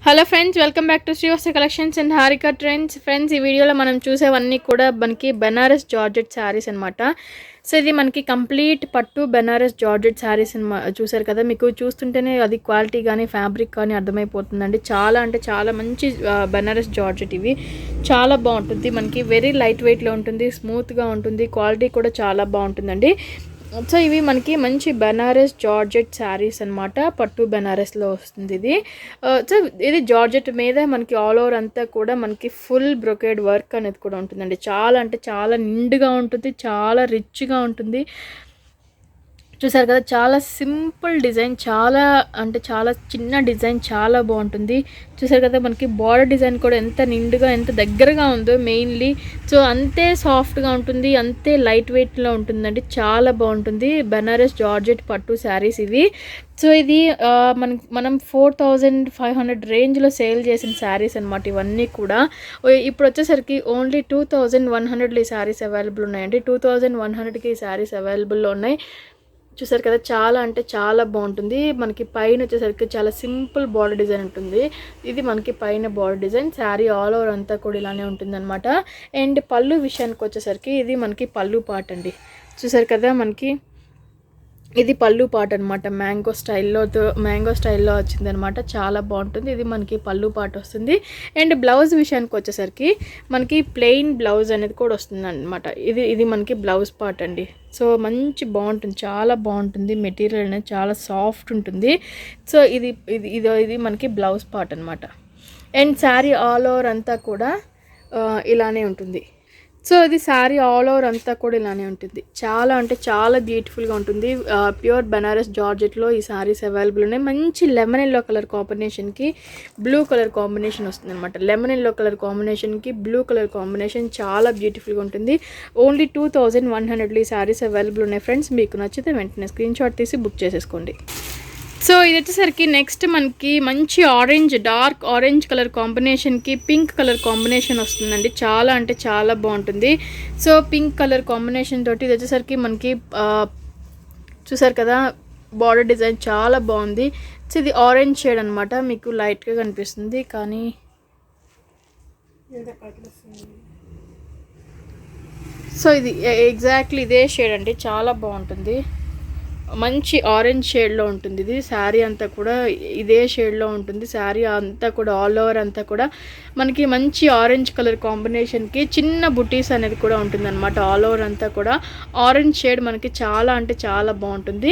Hello friends, welcome back to Srivatsa collections and Harika trends. Friends, ఈ వీడియోలో మనం చూసేవన్నీ కూడా మనకి బెనారస్ జార్జెట్ శారీస్ అనమాట. సో ఇది మనకి కంప్లీట్ పట్టు బెనారస్ జార్జెట్ శారీస్ చూసారు కదా. మీకు చూస్తుంటేనే అది క్వాలిటీ కానీ ఫ్యాబ్రిక్ కానీ అర్థమైపోతుందండి. చాలా అంటే చాలా మంచి బెనారస్ జార్జెట్. ఇవి చాలా బాగుంటుంది, మనకి వెరీ లైట్ వెయిట్లో ఉంటుంది, స్మూత్గా ఉంటుంది, క్వాలిటీ కూడా చాలా బాగుంటుందండి. సో ఇవి మనకి మంచి బెనారస్ జార్జెట్ శారీస్ అనమాట. పట్టు బెనారస్లో వస్తుంది ఇది. సో ఇది జార్జెట్ మీద మనకి ఆల్ ఓవర్ అంతా కూడా మనకి ఫుల్ బ్రొకేడ్ వర్క్ అనేది కూడా ఉంటుందండి. చాలా అంటే చాలా నిండుగా ఉంటుంది, చాలా రిచ్గా ఉంటుంది. చూసారు కదా, చాలా సింపుల్ డిజైన్, చాలా అంటే చాలా చిన్న డిజైన్, చాలా బాగుంటుంది. చూసారు కదా, మనకి బార్డర్ డిజైన్ కూడా ఎంత నిండుగా ఎంత దగ్గరగా ఉందో మెయిన్లీ. సో అంతే సాఫ్ట్గా ఉంటుంది, అంతే లైట్ వెయిట్లో ఉంటుందండి. చాలా బాగుంటుంది బెనారస్ జార్జెట్ పట్టు శారీస్ ఇవి. సో ఇది మనం 4500 రేంజ్లో సేల్ చేసిన శారీస్ అనమాట ఇవన్నీ కూడా. ఇప్పుడు వచ్చేసరికి ఓన్లీ 2100లో ఈ శారీస్ అవైలబుల్ ఉన్నాయండి. 2100కి ఈ శారీస్ అవైలబుల్లో ఉన్నాయి. చూసారు కదా, చాలా అంటే చాలా బాగుంటుంది. మనకి పైన వచ్చేసరికి చాలా సింపుల్ బార్డర్ డిజైన్ ఉంటుంది. ఇది మనకి పైన border design. Sari all over అంతా కూడా ఇలానే ఉంటుందన్నమాట. అండ్ పళ్ళు విషయానికి వచ్చేసరికి ఇది మనకి పళ్ళు పార్ట్ అండి. చూసారు కదా, మనకి ఇది పళ్ళు పార్ట్ అనమాట. మ్యాంగో స్టైల్లో వచ్చిందనమాట. చాలా బాగుంటుంది. ఇది మనకి పళ్ళు పార్ట్ వస్తుంది. అండ్ బ్లౌజ్ విషయానికి వచ్చేసరికి మనకి ప్లెయిన్ బ్లౌజ్ అనేది కూడా వస్తుంది అనమాట. ఇది మనకి బ్లౌజ్ పార్ట్ అండి. సో మంచి బాగుంటుంది, చాలా బాగుంటుంది. మెటీరియల్ అనేది చాలా సాఫ్ట్ ఉంటుంది. సో ఇది మనకి బ్లౌజ్ పార్ట్ అనమాట. అండ్ శారీ ఆల్ ఓవర్ అంతా కూడా ఇలానే ఉంటుంది. సో ఇది శారీ ఆల్ ఓవర్ అంతా కూడా ఇలానే ఉంటుంది. చాలా అంటే చాలా బ్యూటిఫుల్గా ఉంటుంది. ప్యూర్ బెనారస్ జార్జెట్లో ఈ శారీస్ అవైలబుల్ ఉన్నాయి. మంచి లెమన్ ఎల్లో కలర్ కాంబినేషన్కి బ్లూ కలర్ కాంబినేషన్ వస్తుంది అనమాట. లెమన్ ఎల్లో కలర్ కాంబినేషన్కి బ్లూ కలర్ కాంబినేషన్ చాలా బ్యూటిఫుల్గా ఉంటుంది. ఓన్లీ 2100లో ఈ శారీస్ అవైలబుల్ ఉన్నాయి ఫ్రెండ్స్. మీకు నచ్చితే వెంటనే స్క్రీన్ షాట్ తీసి బుక్ చేసేసుకోండి. సో ఇది వచ్చేసరికి నెక్స్ట్ మనకి మంచి డార్క్ ఆరెంజ్ కలర్ కాంబినేషన్కి పింక్ కలర్ కాంబినేషన్ వస్తుందండి. చాలా అంటే చాలా బాగుంటుంది. సో పింక్ కలర్ కాంబినేషన్ తోటి ఇది వచ్చేసరికి మనకి చూసారు కదా, బార్డర్ డిజైన్ చాలా బాగుంది. సో ఇది ఆరెంజ్ షేడ్ అనమాట. మీకు లైట్గా కనిపిస్తుంది కానీ సో ఇది ఎగ్జాక్ట్లీ ఇదే షేడ్ అండి. చాలా బాగుంటుంది, మంచి ఆరెంజ్ షేడ్లో ఉంటుంది. ఇది శారీ అంతా కూడా ఇదే షేడ్లో ఉంటుంది. శారీ అంతా కూడా ఆల్ ఓవర్ అంతా కూడా మనకి మంచి ఆరెంజ్ కలర్ కాంబినేషన్కి చిన్న బుటీస్ అనేది కూడా ఉంటుంది అనమాట. ఆల్ ఓవర్ అంతా కూడా ఆరెంజ్ షేడ్ మనకి చాలా అంటే చాలా బాగుంటుంది.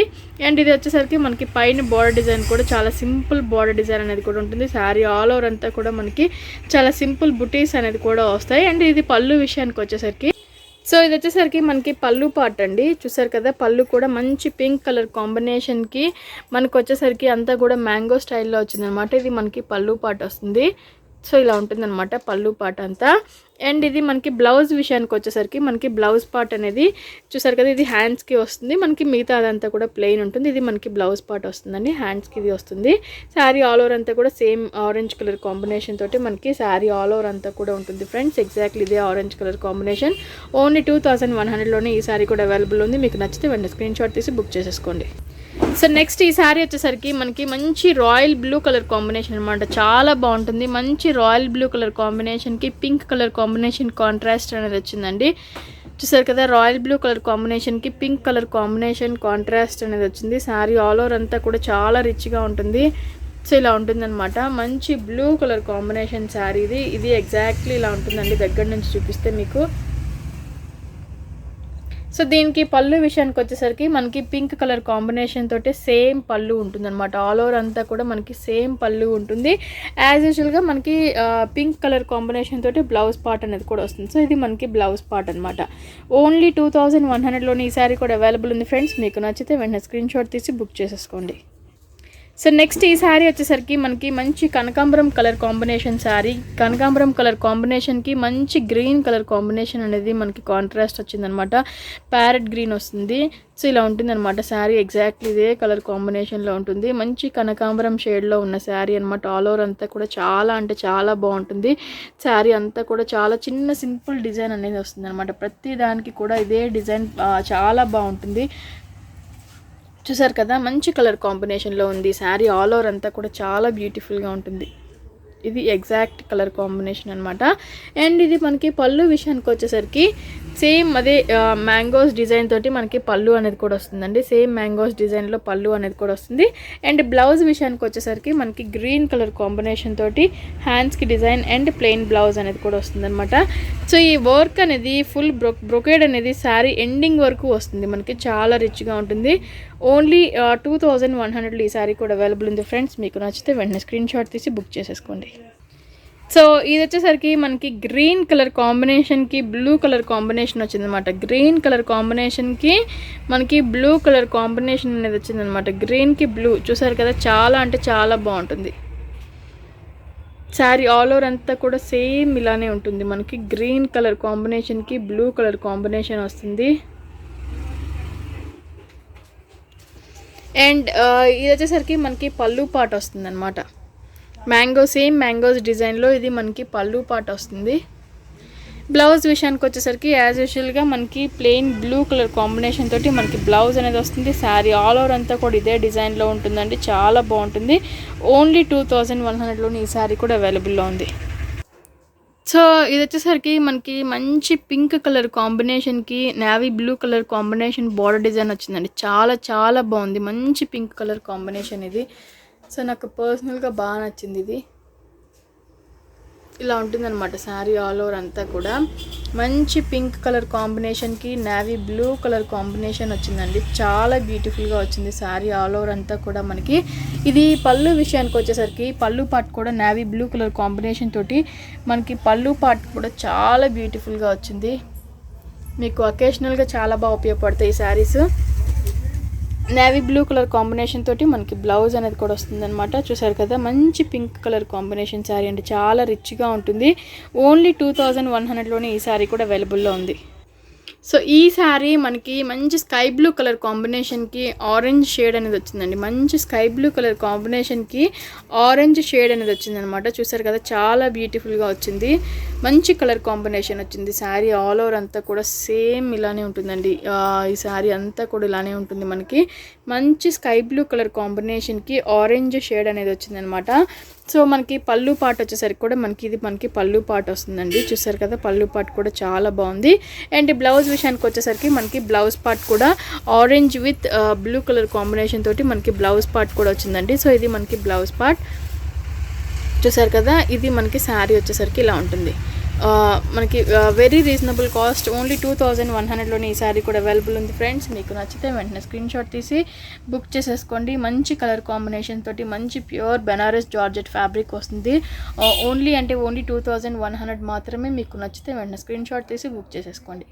అండ్ ఇది వచ్చేసరికి మనకి పైన బార్డర్ డిజైన్ కూడా చాలా సింపుల్ బార్డర్ డిజైన్ అనేది కూడా ఉంటుంది. శారీ ఆల్ ఓవర్ అంతా కూడా మనకి చాలా సింపుల్ బుటీస్ అనేది కూడా వస్తాయి. అండ్ ఇది పళ్ళు విషయానికి వచ్చేసరికి సో ఇది వచ్చేసరికి మనకి పళ్ళు పార్ట్ అండి. చూసారు కదా, పళ్ళు కూడా మంచి పింక్ కలర్ కాంబినేషన్కి మనకు వచ్చేసరికి అంతా కూడా మ్యాంగో స్టైల్లో వచ్చిందనమాట. ఇది మనకి పళ్ళు పార్ట్ వస్తుంది. సో ఇలా ఉంటుందన్నమాట పళ్ళు పార్ట్ అంతా. అండ్ ఇది మనకి బ్లౌజ్ విషయానికి వచ్చేసరికి మనకి బ్లౌజ్ పార్ట్ అనేది చూసారు కదా, ఇది హ్యాండ్స్కి వస్తుంది. మనకి మిగతా అదంతా కూడా ప్లెయిన్ ఉంటుంది. ఇది మనకి బ్లౌజ్ పార్ట్ వస్తుందండి, హ్యాండ్స్కి ఇది వస్తుంది. శారీ ఆల్ ఓవర్ అంతా కూడా సేమ్ ఆరెంజ్ కలర్ కాంబినేషన్ తోటి మనకి శారీ ఆల్ ఓవర్ అంతా కూడా ఉంటుంది ఫ్రెండ్స్. ఎగ్జాక్ట్లీ ఇదే ఆరెంజ్ కలర్ కాంబినేషన్. ఓన్లీ 2100లోనే ఈ శారీ కూడా అవైలబుల్ ఉంది. మీకు నచ్చితే వెంటనే స్క్రీన్ షాట్ తీసి బుక్ చేసేసుకోండి. సో నెక్స్ట్ ఈ శారీ వచ్చేసరికి మనకి మంచి రాయల్ బ్లూ కలర్ కాంబినేషన్ అనమాట. చాలా బాగుంటుంది. మంచి రాయల్ బ్లూ కలర్ కాంబినేషన్కి పింక్ కలర్ కాంబినేషన్ కాంట్రాస్ట్ అనేది వచ్చిందండి. చూసారు కదా, రాయల్ బ్లూ కలర్ కాంబినేషన్కి పింక్ కలర్ కాంబినేషన్ కాంట్రాస్ట్ అనేది వచ్చింది. శారీ ఆల్ ఓవర్ అంతా కూడా చాలా రిచ్గా ఉంటుంది. సో ఇలా ఉంటుందన్నమాట. మంచి బ్లూ కలర్ కాంబినేషన్ శారీ ఇది ఎగ్జాక్ట్లీ ఇలా ఉంటుందండి. దగ్గర నుంచి చూపిస్తే మీకు. సో దీనికి పళ్ళు విషయానికి వచ్చేసరికి మనకి పింక్ కలర్ కాంబినేషన్ తోటి సేమ్ పళ్ళు ఉంటుందన్నమాట. ఆల్ ఓవర్ అంతా కూడా మనకి సేమ్ పళ్ళు ఉంటుంది. యాజ్ యూజువల్గా మనకి పింక్ కలర్ కాంబినేషన్ తోటి బ్లౌజ్ పార్ట్ అనేది కూడా వస్తుంది. సో ఇది మనకి బ్లౌజ్ పార్ట్ అనమాట. ఓన్లీ 2100లోని ఈ శారీ కూడా అవైలబుల్ ఉంది ఫ్రెండ్స్. మీకు నచ్చితే వెంటనే స్క్రీన్ షాట్ తీసి బుక్ చేసేసుకోండి. సో నెక్స్ట్ ఈ శారీ వచ్చేసరికి మనకి మంచి కనకాంబరం కలర్ కాంబినేషన్ శారీ. కనకాంబరం కలర్ కాంబినేషన్కి మంచి గ్రీన్ కలర్ కాంబినేషన్ అనేది మనకి కాంట్రాస్ట్ వచ్చిందనమాట. ప్యారెట్ గ్రీన్ వస్తుంది. సో ఇలా ఉంటుందన్నమాట శారీ. ఎగ్జాక్ట్లీ ఇదే కలర్ కాంబినేషన్లో ఉంటుంది. మంచి కనకాంబరం షేడ్లో ఉన్న శారీ అనమాట. ఆల్ ఓవర్ అంతా కూడా చాలా అంటే చాలా బాగుంటుంది. శారీ అంతా కూడా చాలా చిన్న సింపుల్ డిజైన్ అనేది వస్తుంది అనమాట. ప్రతి దానికి కూడా ఇదే డిజైన్ చాలా బాగుంటుంది. చూసారు కదా, మంచి కలర్ కాంబినేషన్లో ఉంది శారీ. ఆల్ ఓవర్ అంతా కూడా చాలా బ్యూటిఫుల్గా ఉంటుంది. ఇది ఎగ్జాక్ట్ కలర్ కాంబినేషన్ అనమాట. అండ్ ఇది మనకి పళ్ళు విషయానికి వచ్చేసరికి సేమ్ అదే మ్యాంగోస్ డిజైన్ తోటి మనకి పళ్ళు అనేది కూడా వస్తుందండి. సేమ్ మ్యాంగోస్ డిజైన్లో పళ్ళు అనేది కూడా వస్తుంది. అండ్ బ్లౌజ్ విషయానికి వచ్చేసరికి మనకి గ్రీన్ కలర్ కాంబినేషన్ తోటి హ్యాండ్స్కి డిజైన్ అండ్ ప్లెయిన్ బ్లౌజ్ అనేది కూడా వస్తుంది అనమాట. సో ఈ వర్క్ అనేది ఫుల్ బ్రొకేడ్ అనేది శారీ ఎండింగ్ వరకు వస్తుంది, మనకి చాలా రిచ్గా ఉంటుంది. ఓన్లీ 2100 ఈ శారీ కూడా అవైలబుల్ ఉంది ఫ్రెండ్స్. మీకు నచ్చితే వెంటనే స్క్రీన్ షాట్ తీసి బుక్ చేసేసుకోండి. సో ఇది వచ్చేసరికి మనకి గ్రీన్ కలర్ కాంబినేషన్కి బ్లూ కలర్ కాంబినేషన్ వచ్చిందనమాట. గ్రీన్ కలర్ కాంబినేషన్కి మనకి బ్లూ కలర్ కాంబినేషన్ అనేది వచ్చిందనమాట. గ్రీన్కి బ్లూ చూసారు కదా, చాలా అంటే చాలా బాగుంటుంది. శారీ ఆల్ ఓవర్ అంతా కూడా సేమ్ ఇలానే ఉంటుంది. మనకి గ్రీన్ కలర్ కాంబినేషన్కి బ్లూ కలర్ కాంబినేషన్ వస్తుంది. అండ్ ఇది వచ్చేసరికి మనకి పళ్ళు పాట వస్తుంది అనమాట. సేమ్ మ్యాంగోస్ డిజైన్లో ఇది మనకి పళ్ళు పాట వస్తుంది. బ్లౌజ్ విషయానికి వచ్చేసరికి యాజ్ యూజువల్గా మనకి ప్లెయిన్ బ్లూ కలర్ కాంబినేషన్ తోటి మనకి బ్లౌజ్ అనేది వస్తుంది. శారీ ఆల్ ఓవర్ అంతా కూడా ఇదే డిజైన్లో ఉంటుందండి, చాలా బాగుంటుంది. ఓన్లీ 2100లోని ఈ శారీ కూడా అవైలబుల్లో ఉంది. సో ఇది వచ్చేసరికి మనకి మంచి పింక్ కలర్ కాంబినేషన్కి navy blue colour combination border design వచ్చిందండి. చాలా చాలా బాగుంది, మంచి పింక్ కలర్ కాంబినేషన్ ఇది. సో నాకు పర్సనల్గా బాగా నచ్చింది. ఇది ఇలా ఉంటుందన్నమాట శారీ ఆల్ ఓవర్ అంతా కూడా. మంచి పింక్ కలర్ కాంబినేషన్కి నేవీ బ్లూ కలర్ కాంబినేషన్ వచ్చిందండి, చాలా బ్యూటిఫుల్గా వచ్చింది శారీ ఆల్ ఓవర్ అంతా కూడా. మనకి ఇది పళ్ళు విషయానికి వచ్చేసరికి పళ్ళు పార్ట్ కూడా నేవీ బ్లూ కలర్ కాంబినేషన్ తోటి మనకి పళ్ళు పార్ట్ కూడా చాలా బ్యూటిఫుల్గా వచ్చింది. మీకు అకేషనల్గా చాలా బాగా ఉపయోగపడతాయి ఈ saris. Navy blue colour combination తోటి మనకి బ్లౌజ్ అనేది కూడా వస్తుందన్నమాట. చూసారు కదా, మంచి పింక్ కలర్ కాంబినేషన్ శారీ అండి, చాలా రిచ్గా ఉంటుంది. ఓన్లీ 2100లోనే ఈ శారీ కూడా అవైలబుల్లో ఉంది. సో ఈ శారీ మనకి మంచి స్కై బ్లూ కలర్ కాంబినేషన్కి ఆరెంజ్ షేడ్ అనేది వచ్చిందండి. మంచి స్కై బ్లూ కలర్ కాంబినేషన్కి ఆరెంజ్ షేడ్ అనేది వచ్చిందనమాట. చూసారు కదా, చాలా బ్యూటిఫుల్గా వచ్చింది. మంచి కలర్ కాంబినేషన్ వచ్చింది. శారీ ఆల్ ఓవర్ అంతా కూడా సేమ్ ఇలానే ఉంటుందండి. ఈ శారీ అంతా కూడా ఇలానే ఉంటుంది. మనకి మంచి స్కై బ్లూ కలర్ కాంబినేషన్కి ఆరెంజ్ షేడ్ అనేది వచ్చిందనమాట. సో మనకి పళ్ళు పాట వచ్చేసరికి కూడా మనకి పళ్ళు పాట వస్తుందండి. చూసారు కదా, పళ్ళు పాట కూడా చాలా బాగుంది. అండ్ బ్లౌజ్ విషయానికి వచ్చేసరికి మనకి బ్లౌజ్ పార్ట్ కూడా orange with blue colour combination తోటి మనకి బ్లౌజ్ పార్ట్ కూడా వచ్చిందండి. సో ఇది మనకి బ్లౌజ్ పార్ట్ చూసారు కదా. ఇది మనకి శారీ వచ్చేసరికి ఇలా ఉంటుంది. మనకి వెరీ రీజనబుల్ కాస్ట్, ఓన్లీ 2100లోనే ఈ శారీ కూడా అవైలబుల్ ఉంది ఫ్రెండ్స్. మీకు నచ్చితే వెంటనే స్క్రీన్ షాట్ తీసి బుక్ చేసేసుకోండి. మంచి కలర్ కాంబినేషన్ తోటి మంచి ప్యూర్ బెనారస్ జార్జెట్ ఫ్యాబ్రిక్ వస్తుంది. ఓన్లీ 2100 మాత్రమే. మీకు నచ్చితే వెంటనే స్క్రీన్ షాట్ తీసి బుక్ చేసేసుకోండి.